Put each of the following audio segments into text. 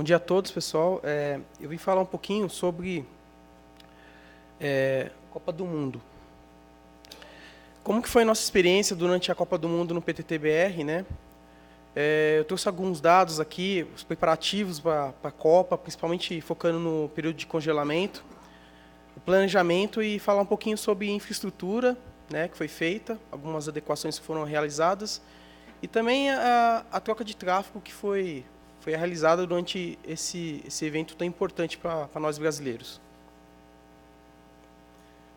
Bom dia a todos, pessoal. Eu vim falar um pouquinho sobre Copa do Mundo. Como que foi a nossa experiência durante a Copa do Mundo no PTT-BR, né? Eu trouxe alguns dados aqui, os preparativos para a Copa, principalmente focando no período de congelamento, o planejamento e falar um pouquinho sobre infraestrutura, né, que foi feita, algumas adequações que foram realizadas, e também a troca de tráfego que foi realizada durante esse evento tão importante para nós brasileiros.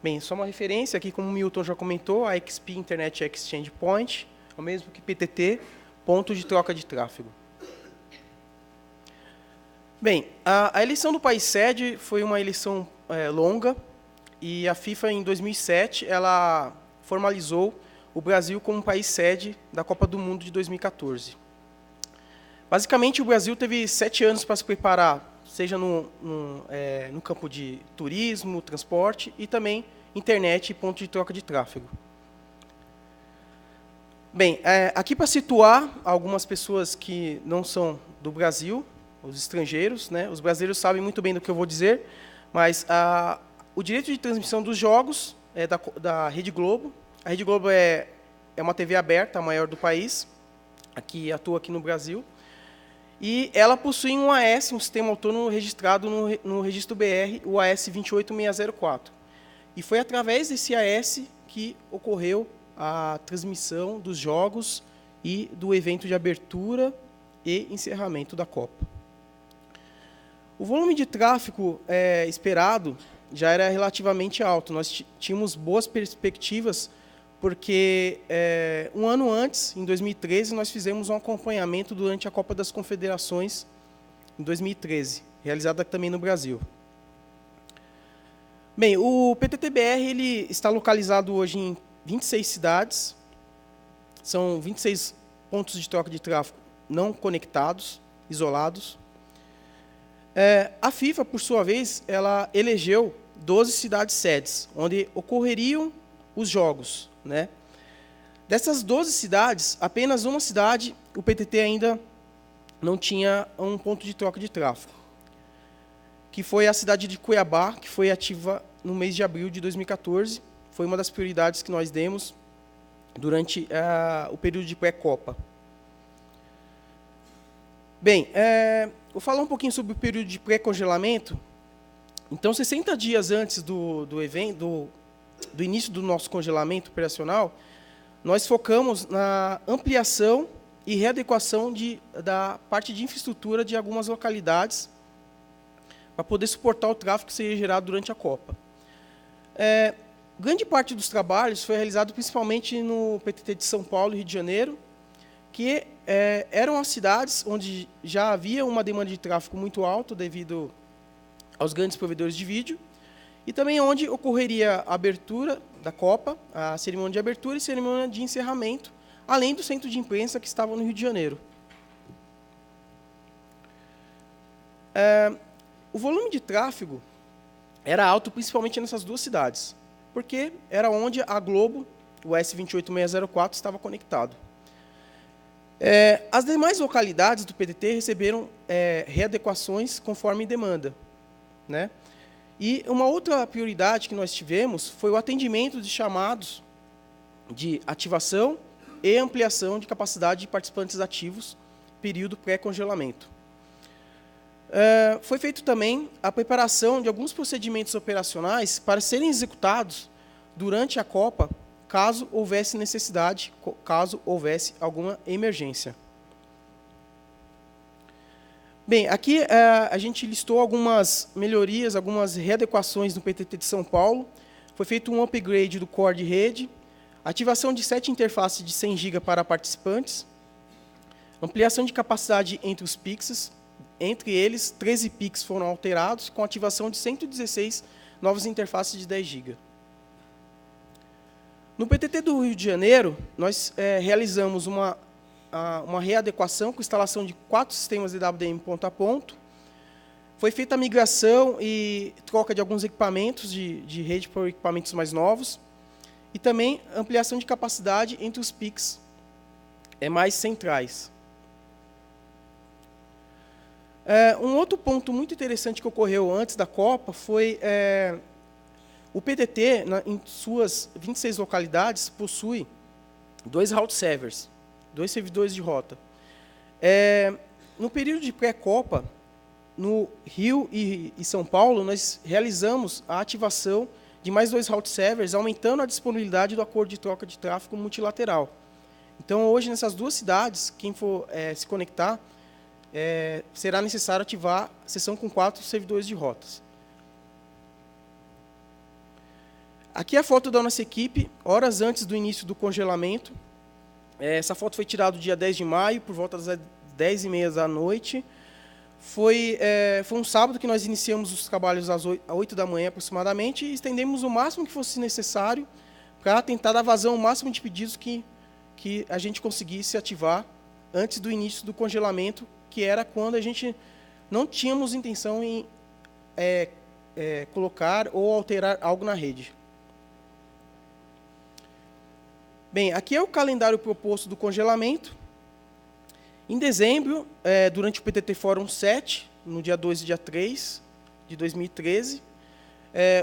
Bem, só uma referência aqui, como o Milton já comentou, a XP Internet Exchange Point, é o mesmo que PTT, ponto de troca de tráfego. Bem, a eleição do país sede foi uma eleição longa, e a FIFA, em 2007, ela formalizou o Brasil como país sede da Copa do Mundo de 2014. Basicamente, o Brasil teve 7 anos para se preparar, seja no campo de turismo, transporte e também internet e ponto de troca de tráfego. Bem, aqui para situar algumas pessoas que não são do Brasil, os estrangeiros, né? Os brasileiros sabem muito bem do que eu vou dizer, mas o direito de transmissão dos jogos é da Rede Globo. A Rede Globo é uma TV aberta, a maior do país, atua aqui no Brasil. E ela possui um AS, um sistema autônomo registrado no registro BR, o AS 28604. E foi através desse AS que ocorreu a transmissão dos jogos e do evento de abertura e encerramento da Copa. O volume de tráfego esperado já era relativamente alto. Nós tínhamos boas perspectivas, porque um ano antes, em 2013, nós fizemos um acompanhamento durante a Copa das Confederações, em 2013, realizada também no Brasil. Bem, o PTT-BR ele está localizado hoje em 26 cidades, são 26 pontos de troca de tráfego não conectados, isolados. A FIFA, por sua vez, ela elegeu 12 cidades-sedes, onde ocorreriam os jogos, né? Dessas 12 cidades, apenas uma cidade, o PTT ainda não tinha um ponto de troca de tráfego, que foi a cidade de Cuiabá, que foi ativa no mês de abril de 2014. Foi uma das prioridades que nós demos durante o período de pré-Copa. Bem, vou falar um pouquinho sobre o período de pré-congelamento. Então, 60 dias antes do evento, do início do nosso congelamento operacional, nós focamos na ampliação e readequação da parte de infraestrutura de algumas localidades para poder suportar o tráfego que seria gerado durante a Copa. Grande parte dos trabalhos foi realizado principalmente no PTT de São Paulo e Rio de Janeiro, que eram as cidades onde já havia uma demanda de tráfego muito alta devido aos grandes provedores de vídeo, e também onde ocorreria a abertura da Copa, a cerimônia de abertura e cerimônia de encerramento, além do centro de imprensa que estava no Rio de Janeiro. O volume de tráfego era alto, principalmente nessas duas cidades, porque era onde a Globo, o S28604, estava conectado. As demais localidades do PTT receberam readequações conforme demanda, né? E uma outra prioridade que nós tivemos foi o atendimento de chamados de ativação e ampliação de capacidade de participantes ativos, período pré-congelamento. Foi feito também a preparação de alguns procedimentos operacionais para serem executados durante a Copa, caso houvesse necessidade, caso houvesse alguma emergência. Bem, aqui a gente listou algumas melhorias, algumas readequações no PTT de São Paulo. Foi feito um upgrade do core de rede, ativação de 7 interfaces de 100 GB para participantes, ampliação de capacidade entre os PICs, entre eles, 13 PICs foram alterados, com ativação de 116 novas interfaces de 10 GB. No PTT do Rio de Janeiro, nós realizamos uma readequação com instalação de 4 sistemas de WDM ponto a ponto. Foi feita a migração e troca de alguns equipamentos de rede para equipamentos mais novos. E também ampliação de capacidade entre os PICs mais centrais. Um outro ponto muito interessante que ocorreu antes da Copa foi o PTT, em suas 26 localidades, possui 2 route servers, 2 servidores de rota. No período de pré-Copa, no Rio e São Paulo, nós realizamos a ativação de mais 2 route servers, aumentando a disponibilidade do acordo de troca de tráfego multilateral. Então, hoje, nessas 2 cidades, quem for se conectar, será necessário ativar a sessão com 4 servidores de rotas. Aqui é a foto da nossa equipe, horas antes do início do congelamento. Essa foto foi tirada no dia 10 de maio, por volta das 10h30 da noite. Foi um sábado que nós iniciamos os trabalhos às 8 da manhã, aproximadamente, e estendemos o máximo que fosse necessário para tentar dar vazão ao máximo de pedidos que a gente conseguisse ativar antes do início do congelamento, que era quando a gente não tínhamos intenção em colocar ou alterar algo na rede. Bem, aqui é o calendário proposto do congelamento. Em dezembro, durante o PTT Fórum 7, no dia 2 e dia 3 de 2013,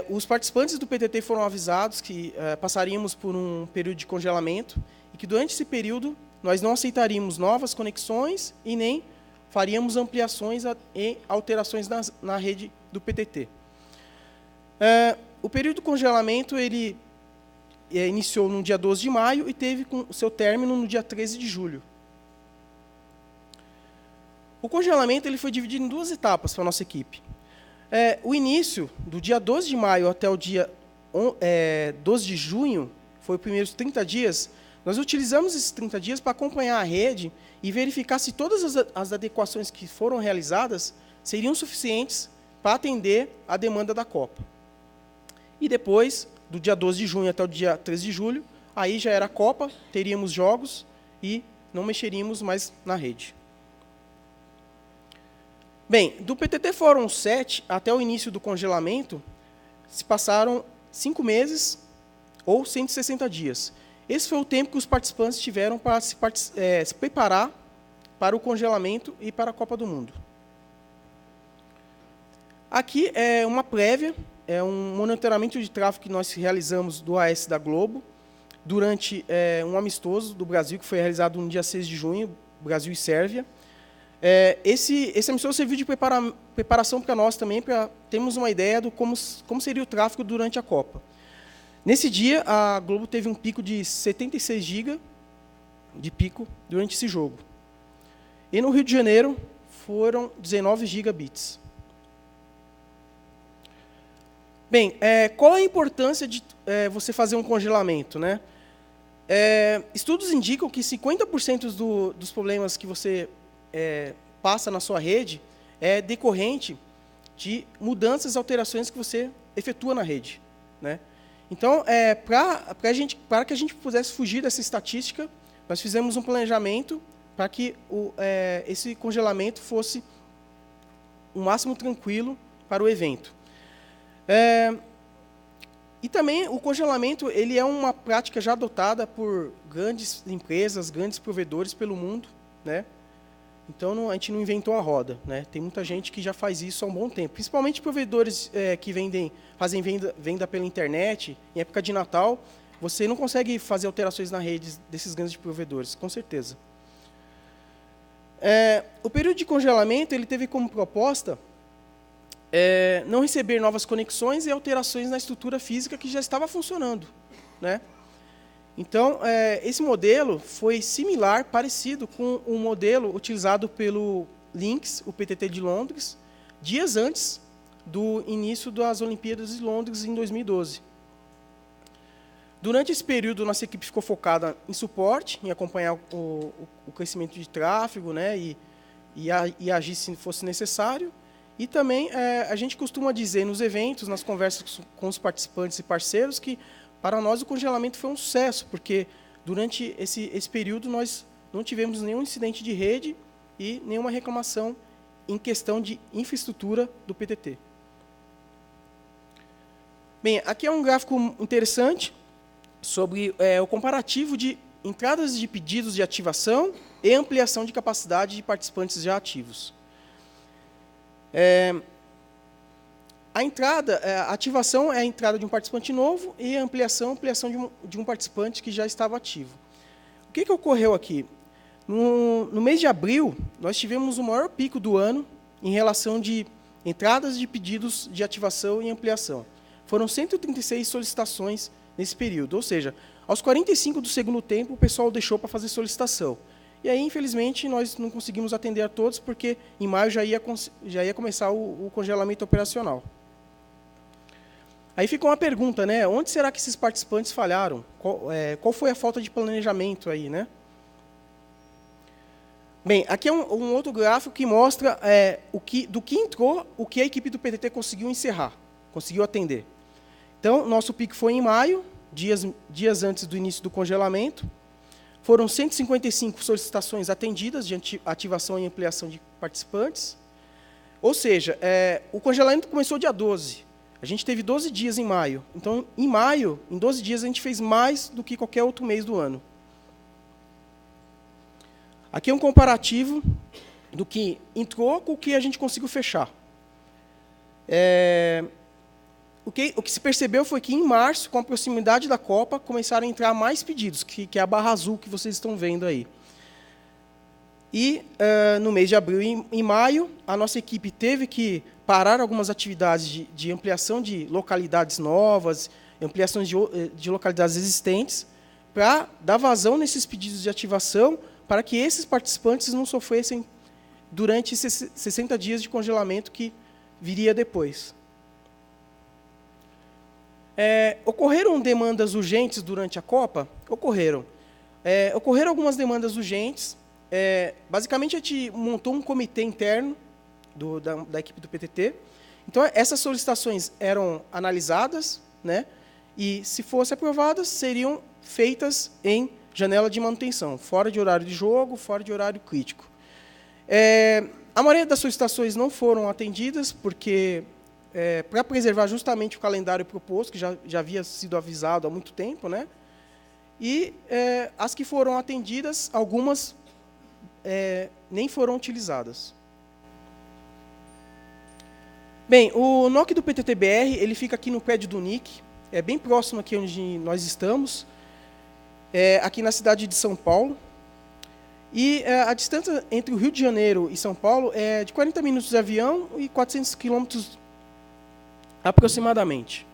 os participantes do PTT foram avisados que passaríamos por um período de congelamento e que, durante esse período, nós não aceitaríamos novas conexões e nem faríamos ampliações e alterações na rede do PTT. O período de congelamento ele iniciou no dia 12 de maio e teve o seu término no dia 13 de julho. O congelamento ele foi dividido em 2 etapas para a nossa equipe. O início, do dia 12 de maio até o dia 12 de junho, foi os primeiros 30 dias, nós utilizamos esses 30 dias para acompanhar a rede e verificar se todas as adequações que foram realizadas seriam suficientes para atender a demanda da Copa. E depois, do dia 12 de junho até o dia 13 de julho, aí já era a Copa, teríamos jogos e não mexeríamos mais na rede. Bem, do PTT Fórum 7 até o início do congelamento, se passaram 5 meses ou 160 dias. Esse foi o tempo que os participantes tiveram para se preparar para o congelamento e para a Copa do Mundo. Aqui é uma prévia, é um monitoramento de tráfego que nós realizamos do AS da Globo durante um amistoso do Brasil, que foi realizado no dia 6 de junho, Brasil e Sérvia. Esse amistoso serviu de preparação para nós também, para termos uma ideia de como seria o tráfego durante a Copa. Nesse dia, a Globo teve um pico de 76 GB de pico durante esse jogo. E no Rio de Janeiro, foram 19 gigabits. Bem, qual a importância de você fazer um congelamento, né? Estudos indicam que 50% dos problemas que você passa na sua rede é decorrente de mudanças e alterações que você efetua na rede, né? Então, para que a gente pudesse fugir dessa estatística, nós fizemos um planejamento para que esse congelamento fosse o máximo tranquilo para o evento. E também o congelamento ele é uma prática já adotada por grandes empresas, grandes provedores pelo mundo, né? Então, a gente não inventou a roda, né? Tem muita gente que já faz isso há um bom tempo. Principalmente provedores que fazem venda pela internet, em época de Natal, você não consegue fazer alterações na rede desses grandes provedores, com certeza. O período de congelamento ele teve como proposta não receber novas conexões e alterações na estrutura física que já estava funcionando, né? Então, esse modelo foi similar, parecido com o modelo utilizado pelo Lynx, o PTT de Londres, dias antes do início das Olimpíadas de Londres, em 2012. Durante esse período, nossa equipe ficou focada em suporte, em acompanhar o crescimento de tráfego, né, e agir se fosse necessário. E também a gente costuma dizer nos eventos, nas conversas com os participantes e parceiros, que para nós o congelamento foi um sucesso, porque durante esse período nós não tivemos nenhum incidente de rede e nenhuma reclamação em questão de infraestrutura do PTT. Bem, aqui é um gráfico interessante sobre o comparativo de entradas de pedidos de ativação e ampliação de capacidade de participantes já ativos. A entrada, a ativação é a entrada de um participante novo e a ampliação de um participante que já estava ativo. O que ocorreu aqui? No mês de abril, nós tivemos o maior pico do ano em relação de entradas de pedidos de ativação e ampliação. Foram 136 solicitações nesse período, ou seja, aos 45 do segundo tempo, o pessoal deixou para fazer solicitação. E aí, infelizmente, nós não conseguimos atender a todos, porque em maio já ia começar o congelamento operacional. Aí fica uma pergunta, né? Onde será que esses participantes falharam? Qual foi a falta de planejamento aí, né? Bem, aqui é um outro gráfico que mostra do que entrou, o que a equipe do PTT conseguiu encerrar, conseguiu atender. Então, nosso pico foi em maio, dias antes do início do congelamento. Foram 155 solicitações atendidas de ativação e ampliação de participantes. Ou seja, o congelamento começou dia 12. A gente teve 12 dias em maio. Então, em maio, em 12 dias, a gente fez mais do que qualquer outro mês do ano. Aqui é um comparativo do que entrou com o que a gente conseguiu fechar. O que se percebeu foi que, em março, com a proximidade da Copa, começaram a entrar mais pedidos, que é a barra azul que vocês estão vendo aí. E, no mês de abril e maio, a nossa equipe teve que parar algumas atividades de ampliação de localidades novas, ampliações de localidades existentes, para dar vazão nesses pedidos de ativação, para que esses participantes não sofressem durante esses 60 dias de congelamento que viria depois. Ocorreram demandas urgentes durante a Copa? Ocorreram. Ocorreram algumas demandas urgentes. Basicamente, a gente montou um comitê interno da equipe do PTT. Então, essas solicitações eram analisadas, né, e, se fossem aprovadas, seriam feitas em janela de manutenção, fora de horário de jogo, fora de horário crítico. A maioria das solicitações não foram atendidas, porque, para preservar justamente o calendário proposto, que já havia sido avisado há muito tempo, né, e as que foram atendidas, algumas nem foram utilizadas. Bem, o NOC do PTT-BR, ele fica aqui no prédio do NIC, é bem próximo aqui onde nós estamos, aqui na cidade de São Paulo. E a distância entre o Rio de Janeiro e São Paulo é de 40 minutos de avião e 400 quilômetros aproximadamente.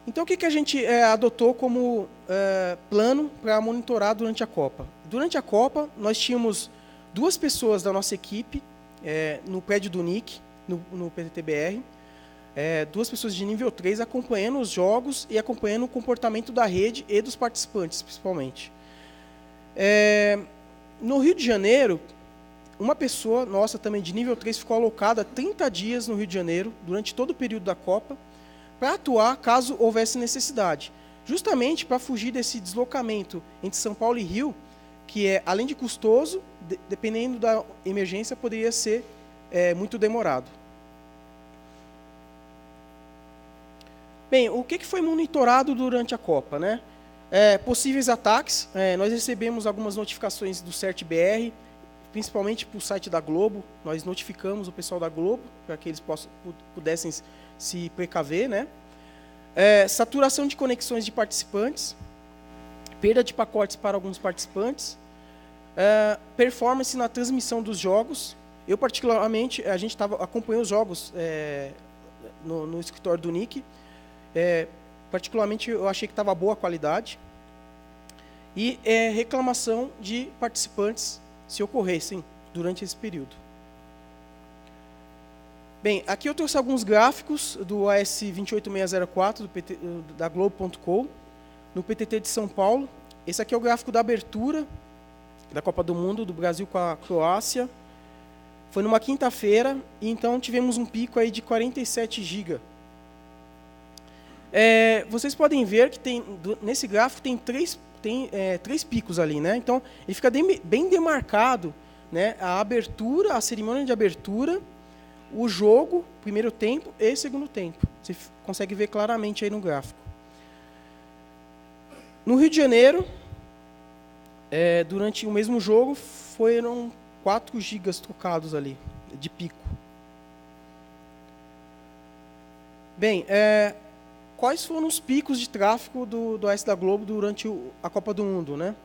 Então, o que a gente adotou como plano para monitorar durante a Copa? Durante a Copa, nós tínhamos 2 pessoas da nossa equipe, no prédio do NIC, no PTT-BR, 2 pessoas de nível 3 acompanhando os jogos e acompanhando o comportamento da rede e dos participantes, principalmente. No Rio de Janeiro, uma pessoa nossa também de nível 3 ficou alocada 30 dias no Rio de Janeiro, durante todo o período da Copa, para atuar caso houvesse necessidade, justamente para fugir desse deslocamento entre São Paulo e Rio, que além de custoso, dependendo da emergência, poderia ser muito demorado. Bem, o que foi monitorado durante a Copa, né? Possíveis ataques, nós recebemos algumas notificações do CERT-BR, principalmente para o site da Globo. Nós notificamos o pessoal da Globo, para que eles pudessem se precaver, né? Saturação de conexões de participantes, perda de pacotes para alguns participantes, performance na transmissão dos jogos. Eu, particularmente, a gente acompanhou os jogos no escritório do NIC. Particularmente, eu achei que estava boa a qualidade. E reclamação de participantes, se ocorressem durante esse período. Bem, aqui eu trouxe alguns gráficos do AS 28604, da Globo.com, no PTT de São Paulo. Esse aqui é o gráfico da abertura da Copa do Mundo, do Brasil com a Croácia. Foi numa quinta-feira, e então tivemos um pico aí de 47 GB. Vocês podem ver que nesse gráfico tem três picos ali, né? Então, ele fica bem demarcado, né? A abertura, a cerimônia de abertura, o jogo, primeiro tempo e segundo tempo. Você consegue ver claramente aí no gráfico. No Rio de Janeiro, durante o mesmo jogo, foram 4 GB trocados ali. de pico. Bem, quais foram os picos de tráfego do Oeste da Globo durante a Copa do Mundo, né?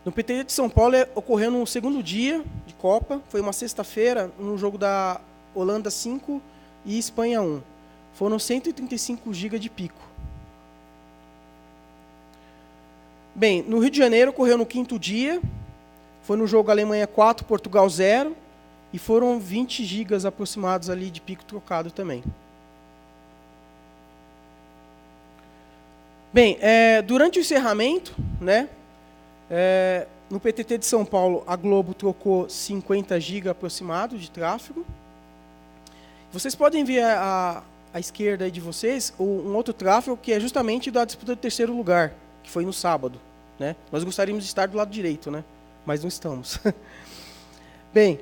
No PT de São Paulo ocorreu no segundo dia de Copa, foi uma sexta-feira, no jogo da Holanda 5 e Espanha 1. Foram 135 GB de pico. Bem, no Rio de Janeiro ocorreu no quinto dia, foi no jogo Alemanha 4, Portugal 0, e foram 20 GB aproximados ali de pico trocado também. Bem, durante o encerramento, né, no PTT de São Paulo, a Globo trocou 50 GB aproximado de tráfego. Vocês podem ver à esquerda aí de vocês um outro tráfego que é justamente da disputa do terceiro lugar, que foi no sábado, né? Nós gostaríamos de estar do lado direito, né? Mas não estamos. Bem,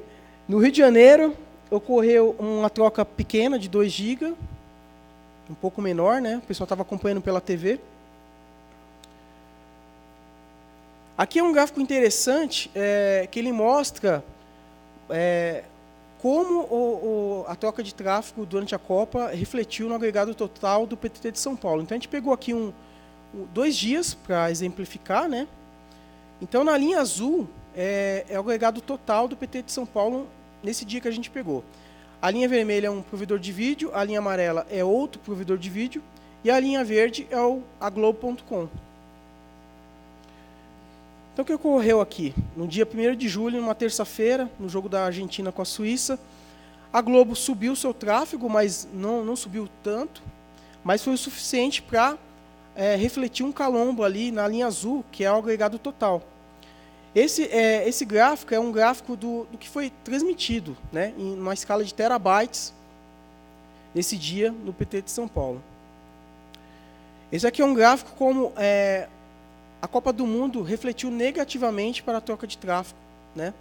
no Rio de Janeiro ocorreu uma troca pequena de 2 GB, um pouco menor, né? O pessoal estava acompanhando pela TV. Aqui é um gráfico interessante, que ele mostra como a troca de tráfego durante a Copa refletiu no agregado total do PTT de São Paulo. Então, a gente pegou aqui 2 dias para exemplificar, né? Então, na linha azul, é o agregado total do PTT de São Paulo nesse dia que a gente pegou. A linha vermelha é um provedor de vídeo, a linha amarela é outro provedor de vídeo, e a linha verde é a Globo.com. Então, o que ocorreu aqui? No dia 1º de julho, numa terça-feira, no jogo da Argentina com a Suíça, a Globo subiu seu tráfego, mas não subiu tanto, mas foi o suficiente para refletir um calombo ali na linha azul, que é o agregado total. Esse gráfico é um gráfico do que foi transmitido, né, em uma escala de terabytes, nesse dia no PT de São Paulo. Esse aqui é um gráfico como a Copa do Mundo refletiu negativamente para a troca de tráfego, né?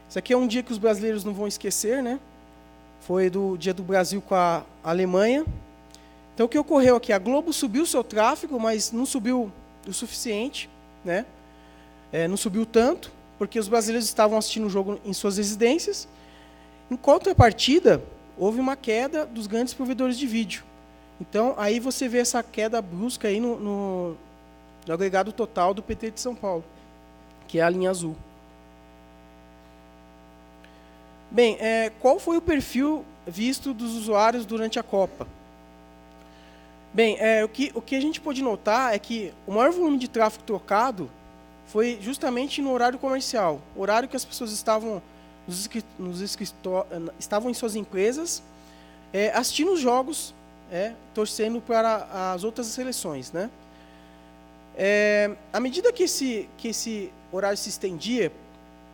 Isso aqui é um dia que os brasileiros não vão esquecer, né? Foi do dia do Brasil com a Alemanha. Então, o que ocorreu aqui? A Globo subiu seu tráfego, mas não subiu o suficiente, né? Não subiu tanto, porque os brasileiros estavam assistindo o jogo em suas residências. Em contrapartida, houve uma queda dos grandes provedores de vídeo. Então, aí você vê essa queda brusca aí no agregado total do PT de São Paulo, que é a linha azul. Bem, qual foi o perfil visto dos usuários durante a Copa? Bem, o que a gente pôde notar é que o maior volume de tráfego trocado foi justamente no horário comercial, horário que as pessoas estavam estavam em suas empresas, assistindo os jogos, torcendo para as outras seleções, né? À medida que esse horário se estendia,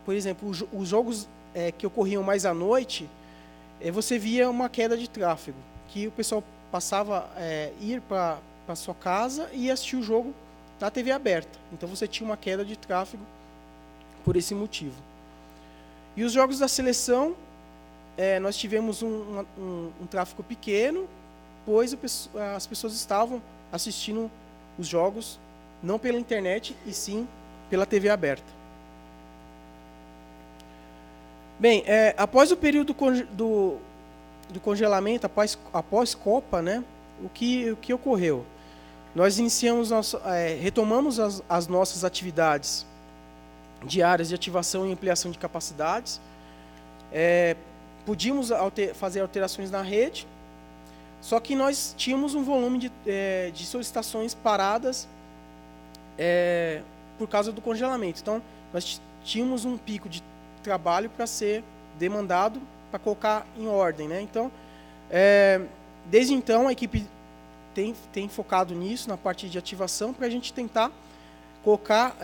por exemplo, os jogos que ocorriam mais à noite, você via uma queda de tráfego, que o pessoal passava a ir para a sua casa e assistir o jogo na TV aberta. Então, você tinha uma queda de tráfego por esse motivo. E os jogos da seleção, nós tivemos um tráfego pequeno, pois as pessoas estavam assistindo os jogos não pela internet, e sim pela TV aberta. Bem, após o período do congelamento, após Copa, né, o que ocorreu? Nós retomamos as nossas atividades diárias de ativação e ampliação de capacidades. Podíamos fazer alterações na rede, só que nós tínhamos um volume de solicitações paradas por causa do congelamento. Então, nós tínhamos um pico de trabalho para ser demandado, para colocar em ordem, né? Então, desde então, a equipe tem focado nisso, na parte de ativação, para a gente tentar colocar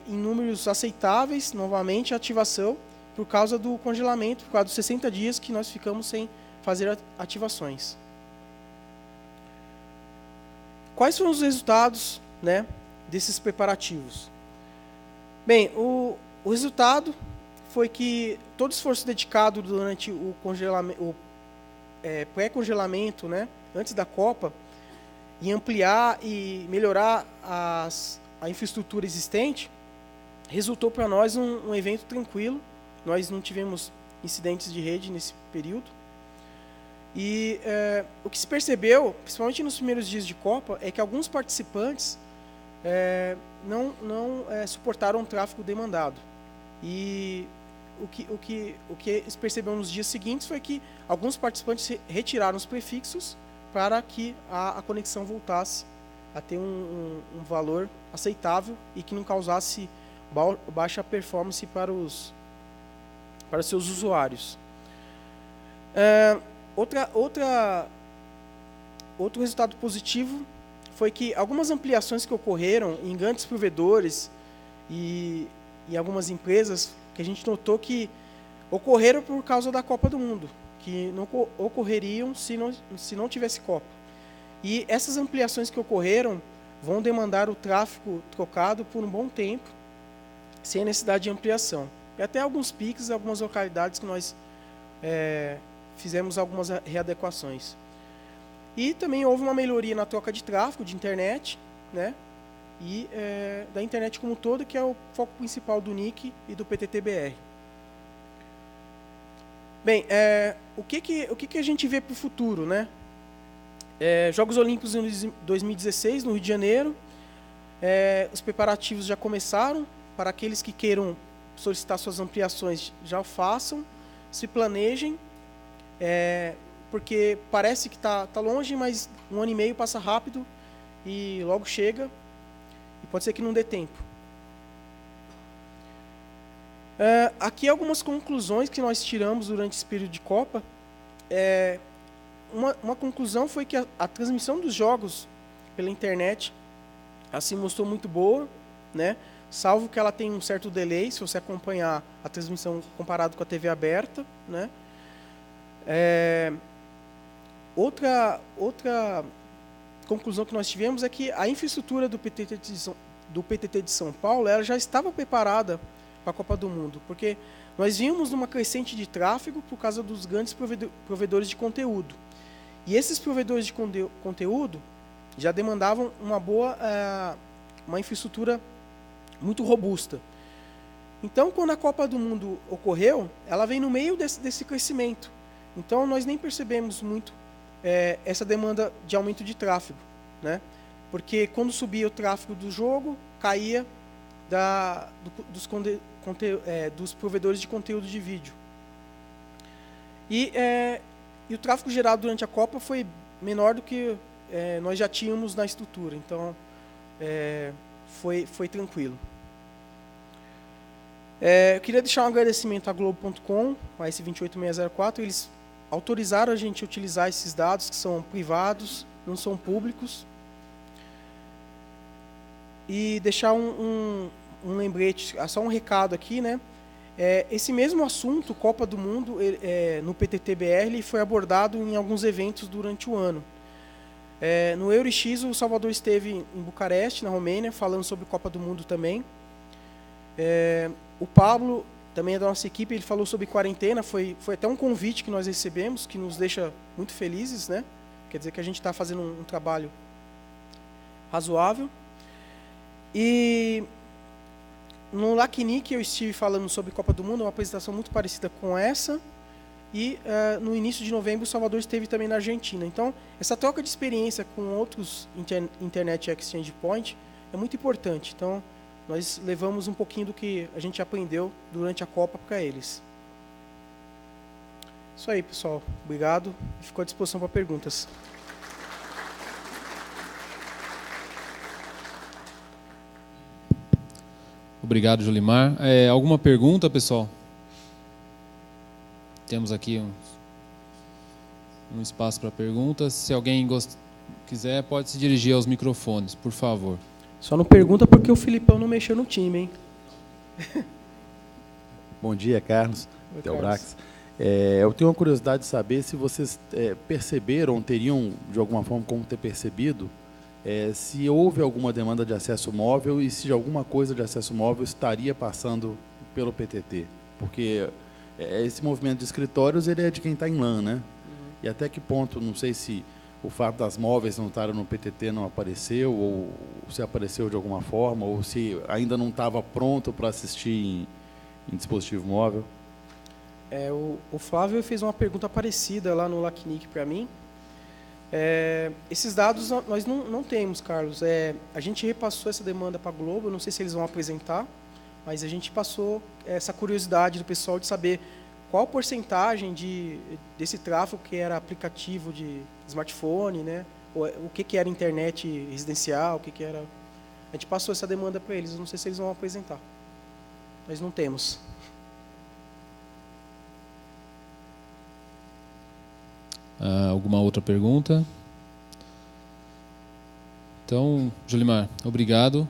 em números aceitáveis, novamente, a ativação, por causa do congelamento, por causa dos 60 dias que nós ficamos sem fazer ativações. Quais foram os resultados, né, desses preparativos? Bem, o resultado foi que todo esforço dedicado durante o pré-congelamento, né, antes da Copa, em ampliar e melhorar a infraestrutura existente, resultou para nós um evento tranquilo. Nós não tivemos incidentes de rede nesse período. E o que se percebeu, principalmente nos primeiros dias de Copa, é que alguns participantes não suportaram o tráfego demandado. E o que eles perceberam nos dias seguintes foi que alguns participantes retiraram os prefixos para que a conexão voltasse a ter um valor aceitável e que não causasse baixa performance para os seus usuários. Outro resultado positivo foi que algumas ampliações que ocorreram em grandes provedores e em algumas empresas, que a gente notou que ocorreram por causa da Copa do Mundo, que não ocorreriam se não tivesse Copa. E essas ampliações que ocorreram vão demandar o tráfego trocado por um bom tempo, sem necessidade de ampliação. E até alguns piques, algumas localidades que nós fizemos algumas readequações. E também houve uma melhoria na troca de tráfego de internet, né? E da internet como um todo, que é o foco principal do NIC e do PTT-BR. Bem, o que a gente vê para o futuro, né? Jogos Olímpicos em 2016, no Rio de Janeiro. Os preparativos já começaram. Para aqueles que queiram solicitar suas ampliações, já o façam. Se planejem, porque parece que está longe, mas 1 ano e meio passa rápido e logo chega. E pode ser que não dê tempo. Aqui algumas conclusões que nós tiramos durante esse período de Copa. Uma conclusão foi que a transmissão dos jogos pela internet assim mostrou muito boa, né? Salvo que ela tem um certo delay, se você acompanhar a transmissão comparado com a TV aberta, né? Outra conclusão que nós tivemos é que a infraestrutura do PTT de São Paulo ela já estava preparada para a Copa do Mundo, porque nós vimos uma crescente de tráfego por causa dos grandes provedores de conteúdo. E esses provedores de conteúdo já demandavam uma infraestrutura muito robusta. Então, quando a Copa do Mundo ocorreu, ela vem no meio desse crescimento. Então, nós nem percebemos muito essa demanda de aumento de tráfego, né? Porque quando subia o tráfego do jogo, caía dos provedores de conteúdo de vídeo. E o tráfego gerado durante a Copa foi menor do que nós já tínhamos na estrutura. Então, foi tranquilo. Eu queria deixar um agradecimento à Globo.com, a S28604. Eles autorizaram a gente a utilizar esses dados que são privados, não são públicos. E deixar um lembrete, só um recado aqui, né? Esse mesmo assunto, Copa do Mundo, no PTT-BR, foi abordado em alguns eventos durante o ano. No EuroX, o Salvador esteve em Bucareste, na Romênia, falando sobre Copa do Mundo também. O Pablo, também é da nossa equipe, ele falou sobre quarentena, foi até um convite que nós recebemos, que nos deixa muito felizes, né? Quer dizer que a gente está fazendo um trabalho razoável. E no LACNIC eu estive falando sobre Copa do Mundo, uma apresentação muito parecida com essa. E no início de novembro o Salvador esteve também na Argentina. Então, essa troca de experiência com outros Internet Exchange Point é muito importante. Então, nós levamos um pouquinho do que a gente aprendeu durante a Copa para eles. Isso aí, pessoal. Obrigado. Fico à disposição para perguntas. Obrigado, Jolimar. Alguma pergunta, pessoal? Temos aqui um espaço para perguntas. Se alguém quiser, pode se dirigir aos microfones, por favor. Só não pergunta porque o Filipão não mexeu no time, hein? Bom dia, Carlos. Telbrax. Eu tenho uma curiosidade de saber se vocês perceberam, teriam de alguma forma como ter percebido, se houve alguma demanda de acesso móvel e se alguma coisa de acesso móvel estaria passando pelo PTT. Porque esse movimento de escritórios ele é de quem está em LAN, né? Uhum. E até que ponto, não sei se o fato das móveis não estarem no PTT não apareceu, ou se apareceu de alguma forma, ou se ainda não estava pronto para assistir em dispositivo móvel. O Flávio fez uma pergunta parecida lá no LACNIC para mim. Esses dados nós não temos, Carlos. A gente repassou essa demanda para a Globo, não sei se eles vão apresentar, mas a gente passou essa curiosidade do pessoal de saber qual a porcentagem desse tráfego que era aplicativo de smartphone, né? O que era internet residencial, o que era... A gente passou essa demanda para eles, eu não sei se eles vão apresentar. Nós não temos. Alguma outra pergunta? Então, Julimar, obrigado.